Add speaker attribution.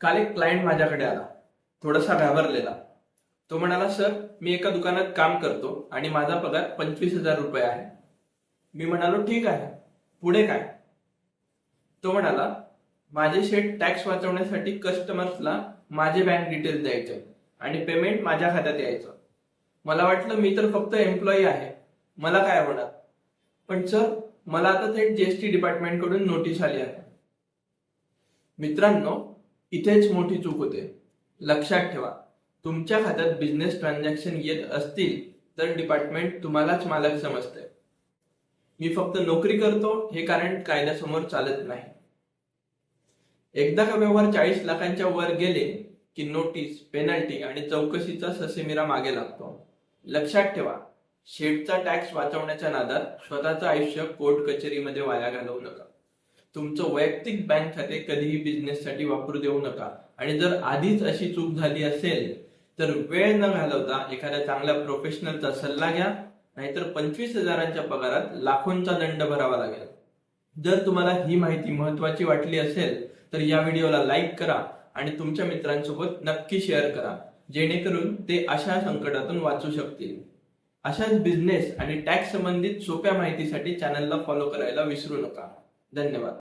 Speaker 1: काल एक क्लायंट माझ्याकडे आला, थोडासा घाबरलेला. तो म्हणाला, सर मी एका दुकानात काम करतो आणि माझा पगार 25,000 रुपये आहे. मी म्हणालो, ठीक आहे, पुढे काय? तो म्हणाला, माझे शेठ टॅक्स वाचवण्यासाठी कस्टमर्सला माझे बँक डिटेल्स द्यायचे आणि पेमेंट माझ्या खात्यात यायचं. मला वाटलं मी तर फक्त एम्प्लॉई आहे, मला काय होणार. पण सर, मला आता थेट जीएसटी डिपार्टमेंट कडून नोटीस आली आहे. मित्रांनो, इथेच मोठी चूक होते. लक्षात ठेवा, तुमच्या खात्यात बिझनेस ट्रान्झॅक्शन येत असतील तर डिपार्टमेंट तुम्हालाच मालक समजते. मी फक्त नोकरी करतो हे कारण कायद्यासमोर चालत नाही. एकदा का व्यवहार 40 लाखांच्या वर गेले की नोटीस, पेनल्टी आणि चौकशीचा ससेमिरा मागे लागतो. लक्षात ठेवा, शेठचा टॅक्स वाचवण्याच्या नादात स्वतःचं आयुष्य कोर्ट कचेरीमध्ये वाया घालवू नका. तुमचं वैयक्तिक बँक खाते कधीही बिझनेससाठी वापरू देऊ नका. आणि जर आधीच अशी चूक झाली असेल तर वेळ न घालवता एखाद्या चांगल्या प्रोफेशनलचा सल्ला घ्या, नाहीतर 25,000च्या पगारात लाखोंचा दंड भरावा लागेल. जर तुम्हाला ही माहिती महत्वाची वाटली असेल तर या व्हिडिओला लाईक करा आणि तुमच्या मित्रांसोबत नक्की शेअर करा, जेणेकरून ते अशा संकटातून वाचू शकतील. अशाच बिझनेस आणि टॅक्स संबंधित सोप्या माहितीसाठी चॅनलला फॉलो करायला विसरू नका. धन्यवाद.